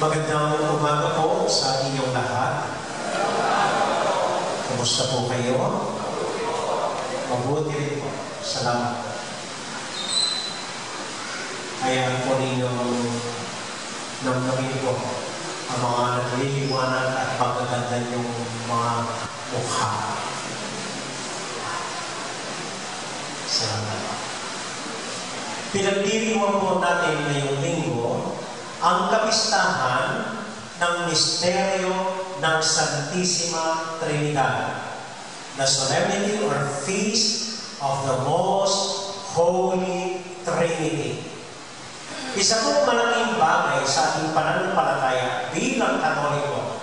Magandang umaga po sa inyong lahat. Kumusta po kayo? Mabuti rin po. Salamat. Hayaan po ninyong namnamin po ang mga nagliliwanag at pagkaganda niyong mga mukha. Salamat. Pinagdiriwang po natin ngayong linggo ang kapistahan ng misteryo ng Santissima Trinidad, the solemnity or feast of the Most Holy Trinity. Isa pong malaking bagay sa ating pananampalataya bilang Katoliko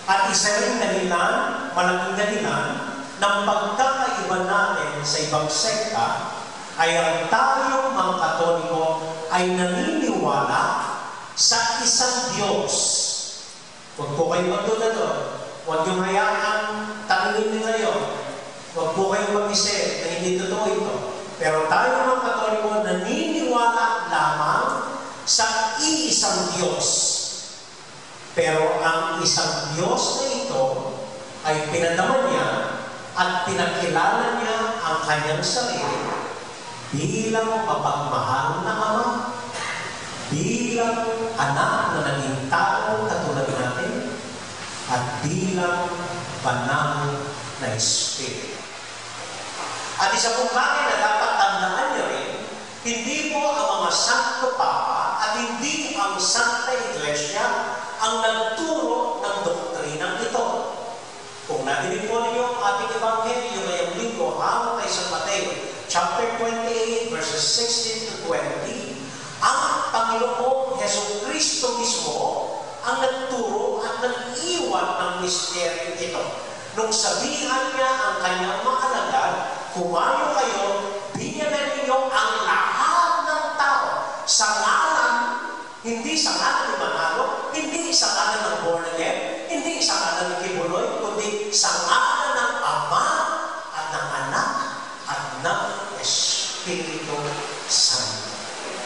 at isa rin malaking dahilan ng pagkakaiba natin sa ibang sekta ay ang tayong mga Katoliko ay naniniwala sa isang Diyos. Huwag po kayong magduda doon. Huwag niyong hayaan tanungin nila yun. Huwag po kayong mag-isip na hindi totoo ito. Pero tayo mga Katoliko naniniwala lamang sa iisang Diyos. Pero ang isang Diyos na ito ay pinadama niya at pinakilala niya ang kanyang sarili bilang mapagmahal na Ama, bilang anak na naging tao katulad natin, at bilang banal na Espiritu. At isa pong bagay na dapat tandaan niyo rin, hindi po ang mga Santo Papa at hindi ang Santa Iglesia ang nagturo ng doktrinang ito. Kung nadinig po ninyo ang ating Ebanghelyo ngayong linggo hamon kay San Mateo, chapter 28, verses 16 to 20, ang Panginoong Jesucristo mismo ang nagturo at nag-iwan ng misteryo ito. Nung sabihan niya ang kanyang mga alagad, kumayo kayo, binyagan ninyo ang lahat ng tao sa ngalan, hindi sa ngalan ni Manalo, hindi sa ngalan ng born again, hindi sa ngalan ng Kibuloy, kundi sa ngalan ng Ama at ng Anak at ng Espiritu Santo.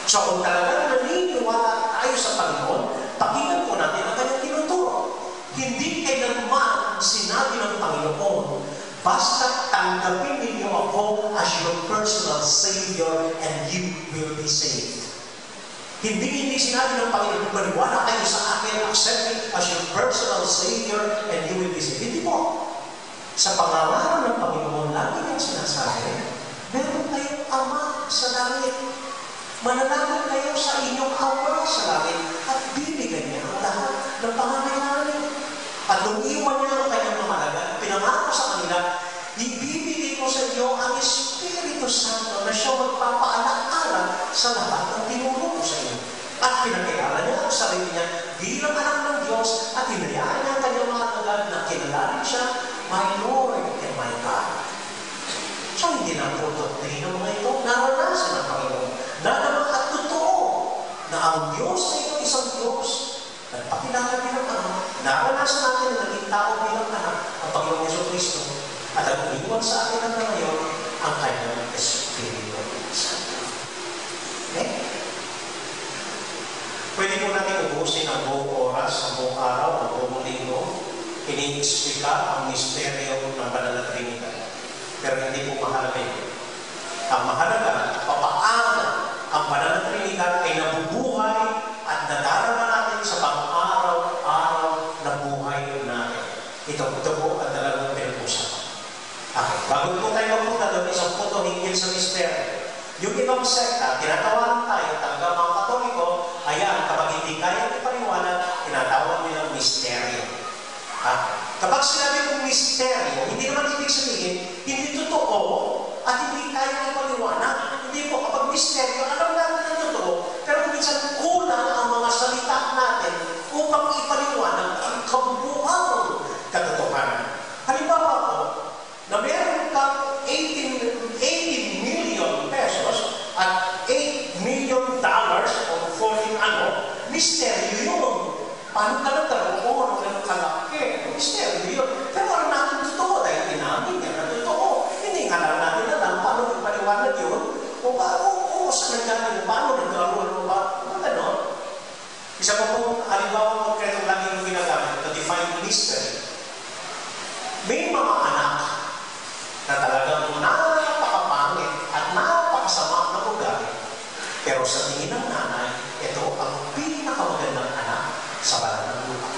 So kung talagang naniniwala tayo sa Panginoon, pakinggan po natin ang kanyang tinuturo. Hindi kailanman sinabi ng Panginoon, basta tanggapin ninyo ako as your personal Savior and you will be saved. Hindi sinabi ng Panginoon, maniwala kayo sa akin, accept me as your personal Savior and you will be saved. Hindi po. Sa pangalan ng Panginoon, lagi niyang sinasabi, meron kayong Ama sa langit. Manalangin kayo sa inyong Ama sa langit at bibigyan niya ang lahat ng pangangailangan. At nung iwan niya ang kanyang mga alagad, pinangako sa kanila, ibibigay ko sa inyo ang Espiritu Santo na siya magpapaalaala sa lahat ng tinuro ko sa inyo. At pinakilala niya ang sarili niya bilang anak ng Diyos at hinayaan niya ang kanyang mga alagad na kilalanin siya, my Lord and my God. So hindi na po doktrin ng mga ito, naranasan ng Panginoon. Na naman at totoo na ang Diyos na ito isang Diyos. Nagpakilala bilang anak. Naranasan natin na naging tao bilang anak ang Panginoong Jesucristo. At ang iwan sa atin na ngayon ang kanyang Espiritu Santo. Okay? Pwede po natin ubusin ang buong oras, ang buong araw, ang buong linggo. Ini-explica ang misteryo ng Banal na Trinidad. Pero hindi po mahalaga yun. Ang mahalaga, papaano ang Banal na Trinidad ay nabubuhay at nadarama natin sa pang-araw-araw na buhay natin. Ito po ang talagang pinag-usapan. Okay, bago po tayo magpunta doon, isang punto hinggil sa misteryo. Yung ibang sekta, tinatawanan tayo, talaga mga Katoliko, ayan, kapag hindi kaya ipaliwanag, tinatawag nilang misteryo. Kapag sinabi kong misteryo, hindi naman ibig sabihin, hindi totoo at hindi kaya ipaliwanag. Hindi po, kapag misteryo, alam natin na totoo, pero minsan kulang ang mga salita natin upang ipaliwanag ang kabuuang katotohanan. Halimbawa po, na meron kang 18 million pesos at $8 million o 14 misteryo yun. Paano ka nagkaroon ng kalaki? Misteryo yun. Pero alam natin totoo dahil inamin niya na totoo. Hindi nga lang natin alam paano ipaliwanag yun. O saan nagkaroon? Paano nagkaroon? Ano? Isa pa po itong halimbawa konkretong lagi yung ginagamit to define mystery. May mga anak na talagang napakapangit at napakasama na ugali. Pero sa tingin ng nanay, ito ang pinakamagandang anak sa balat ng lupa.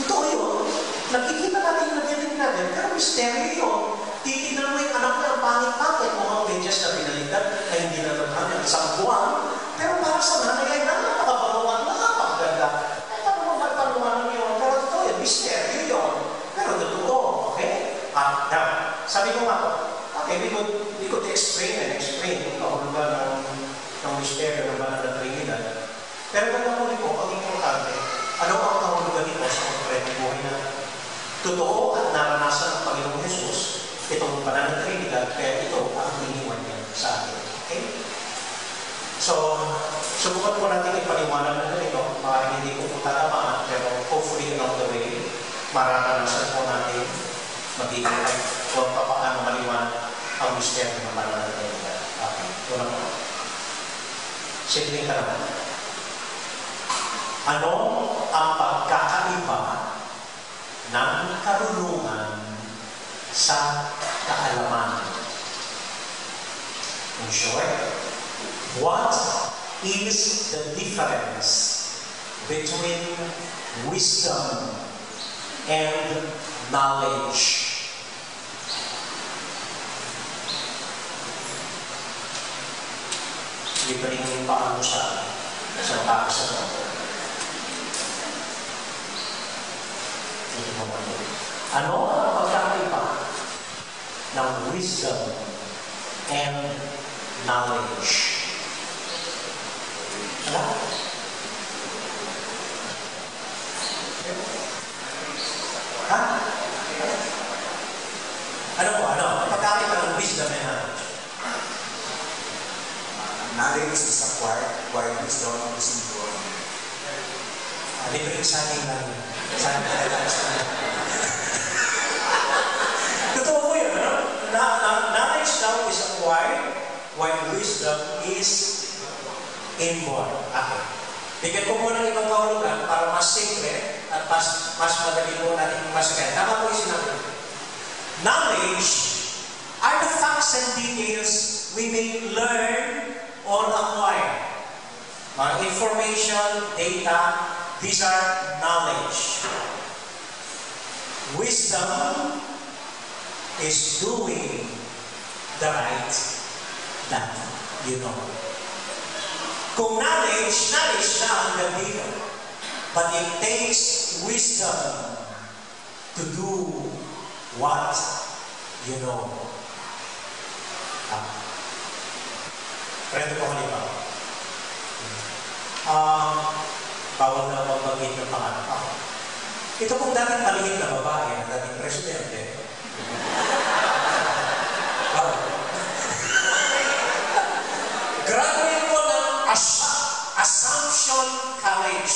Totoo yun. Nakikita natin yung nagiging natin, pero misteryo yun. Titignan mo yung anak niya, ang pangit-pangit, mukhang medyas na pinalitan, ay hindi na naman isang buwan. Pero para sa nanay ay napakabaluan, napakaganda. Ay, paano magpanuman yun? Pero totoo yun, misteryo yun. Pero totoo, okay? At now, sabi ko nga po, okay, we could explain kung kahulugan ng misteryo ng banal na Trinidad. Pero pagkamuli po, ang importante, ano ang kahulugan nito sa konkretong buhay natin? Totoo at naranasan ng Panginoong Jesus itong banal na Trinidad, kaya ito ang iniwan niya sa atin. Okay? So, subukan po natin ipaliwanag na ganito. Maaaring hindi ko po tatamaan, pero hopefully along the way, maranasan po natin magiging kung paano maliwanag ang misteryo ng banal na Trinidad. Okay, ito lang po. Simpleng tanong. Ano ang pagkakaiba ng karunungan sa kaalaman? In short, what is the difference between wisdom and knowledge? Libre yung paano sa tao sa tao. Ano ang pagkakaiba ng wisdom and knowledge? Ano? Ha? Ano po? Ano? Pagkakaiba ng wisdom and knowledge? Knowledge is acquired wisdom is inborn. Libre sa akin lang. Sa akin lang. Totoo po yun, no? Knowledge now is acquired while wisdom is inborn. Okay. Bigyan ko po ng ibang kahulugan para mas simple at mas madali po natin masagan. Tama po yung sinabi. Knowledge are the facts and details we may learn or acquire. Information, data, these are knowledge. Wisdom is doing the right that you know. Kung knowledge na ang gandito, but it takes wisdom to do what you know. Pwede po halimbawa. Bawal na magbagay ng pangalan. Ito pong dating palihit na babae, na dating presidente. Graduate po ng Assumption College.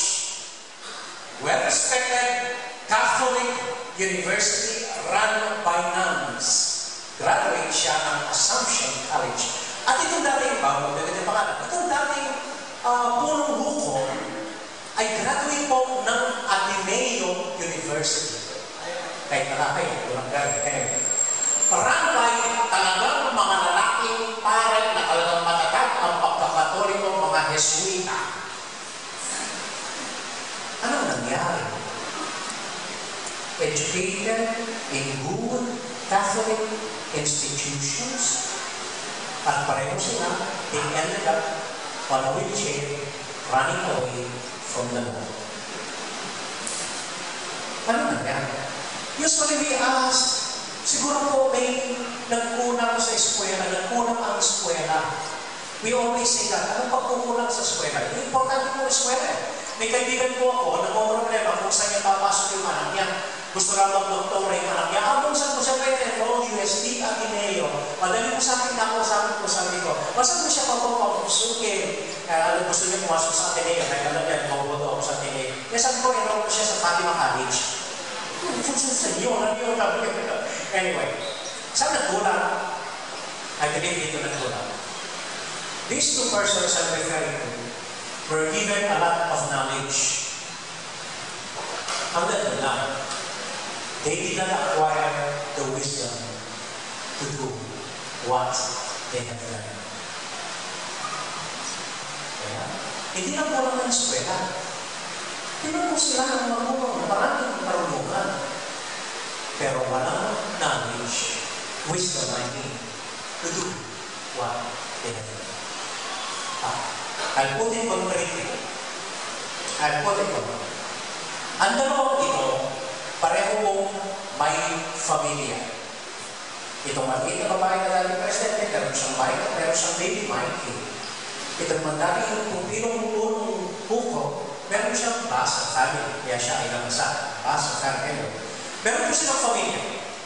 Well-respected Catholic University run by nuns. Graduate siya ng Assumption College. At itong dating, itong dating punong hukom ay graduate po ng Ateneo University. Kahit malaki, walang galing. Run by talagang mga lalaking parang na talagang matatag ang pagkakatoliko mga Jesuita. Anong nangyari? Educated in good Catholic institutions, at pareho sila, they ended up on a wheelchair running away from the Lord. Ano nangyari? Usually we ask, siguro po may nagkulang sa eskwela, nagkulang ang eskwela. We always say that, anong pagkukulang sa eskwela? Yung importante po eskwela. May kaibigan po ako, nagmumroblema kung saan niya papasok yung anak niya. Gusto lang mag-doktora yung anak niya. Kung saan ko siya pwede, UST, Ateneo. Madali mo sa akin na ako, sabi ko, saan mo siya papapasukin? Gusto niya pumasok sa Ateneo. Kaya alam niya, mabuto ako sa Ateneo. Kaya sabi ko, enroll ko siya sa Fatima College. Anyway, saan nagkulang? I believe dito nagkulang. These two persons I'm referring to, were given a lot of knowledge. Hanggang doon lang. They did not acquire the wisdom to do what they have learned. Kaya, hindi lang po lang ng eskwela. Tinan mo sila ng marunong, maraming marunungan. Pero walang knowledge, wisdom, I mean, to do what they have learned. I'll put it concretely. Ang dalawang ito, pareho pong may familia. Itong maliit na babae na dating presidente, meron siyang Mike, meron siyang baby Mikey. Itong mandating kung pinong buko, meron siyang basa family. Kaya siya ay nangasa, basa family. Meron po silang familia.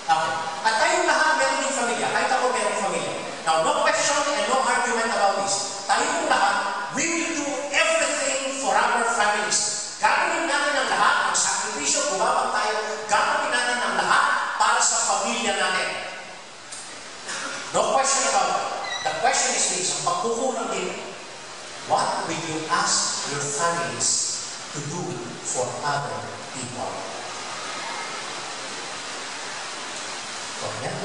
Okay. At tayong lahat meron din familia. Kahit ako meron familia. Now, no question and no argument about this. Tayong lahat, we will do everything for our families. Gagawin natin ang lahat, ang sakripisyo, bumabang tayo, gagawin natin ang lahat para sa pamilya natin. No question about it. The question is this, ang pagkukulang din, what will you ask your families to do for other people? So, yeah.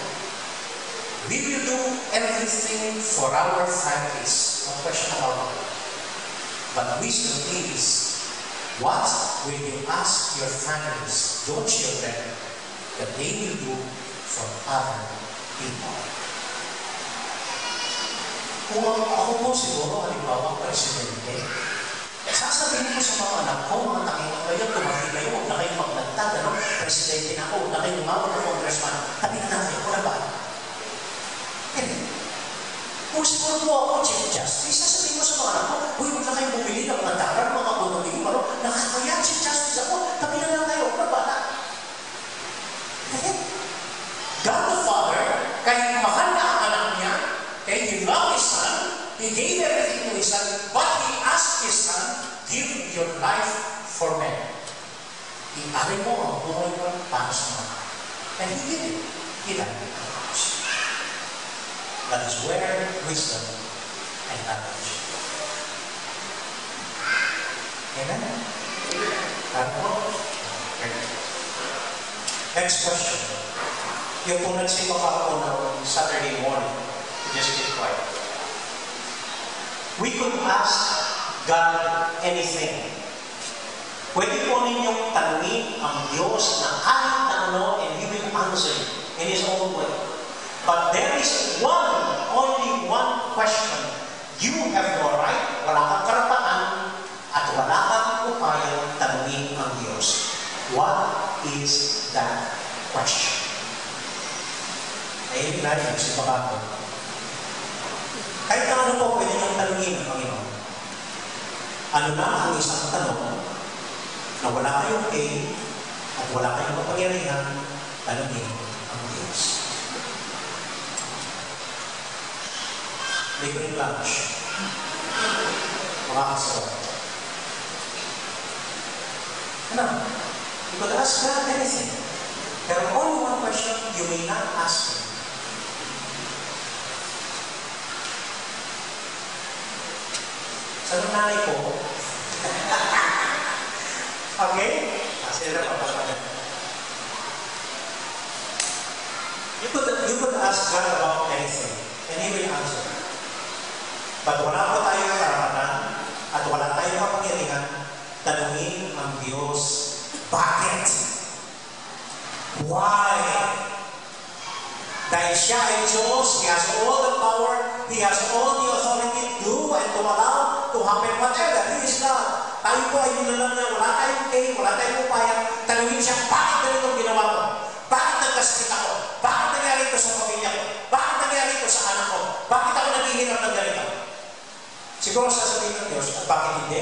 We will do everything for our families. No question about it. But wisdom is, what will you ask your families, your children, that they will do for other people? Kung ako po siguro, halimbawa, presidente, sasabihin ko sa mga anak ko, mga takingan kayo, tumaki kayo, huwag na kayong magnagtag, ano? Presidente na ako, huwag na kayong umawag na congressman, tabi na natin, ako na ba? Kung siguro po ako, Chief Justice, sasabihin ko sa mga anak ko, huwag na kayong bumili ng mga dapat, mga kondominium, ano? Nakakaya, Chief Justice ako, tabi na lang kayo, ako na ba? God the Father, kahit mahal na ang anak niya, and he loved his son, he gave everything to his son, but he asked his son, give your life for men. Iari mo ang buhay mo para sa mga. And he did it. He died on the cross. That is where wisdom and knowledge. Amen? Next question. Yung kung nagsimba ka ako ng Saturday morning, just keep quiet. We could ask God anything. Pwede po ninyong tanungin ang Diyos na kahit na ano, and He will answer in His own way. But there is only one question. You have no right, wala kang karapatan, at wala kang upayang tanungin ang Diyos. What is that question? Ay, narinig si Pangako. Kahit na ano po, pwede niyong tanungin ang Panginoon. Ano na ang isang tanong na wala kayong pay at wala kayong kapangyarihan, tanungin ang Diyos. Libreng lunch. Makakasawa. Ano? You could ask God anything. Pero only one question you may not ask Him. Sa nanay ko, okay? Kasi na papasok. You could ask God about anything, and He will answer. But wala po tayong karapatan, at wala tayong kapangyarihan, tanungin ang Diyos, bakit? Why? Dahil siya ay Diyos, He has all the power, He has all the authority to do and to allow to happen whatever. He is God. Tayo po ay nilalang na wala tayong kay, wala tayong upaya, tanungin siya, bakit ganitong ginawa ko? Bakit nagkasakit ako? Bakit nangyari ito sa pamilya ko? Bakit nangyari ito sa anak ko? Bakit ako naghihirap ng ganito? Siguro sasabihin ng Diyos, at bakit hindi?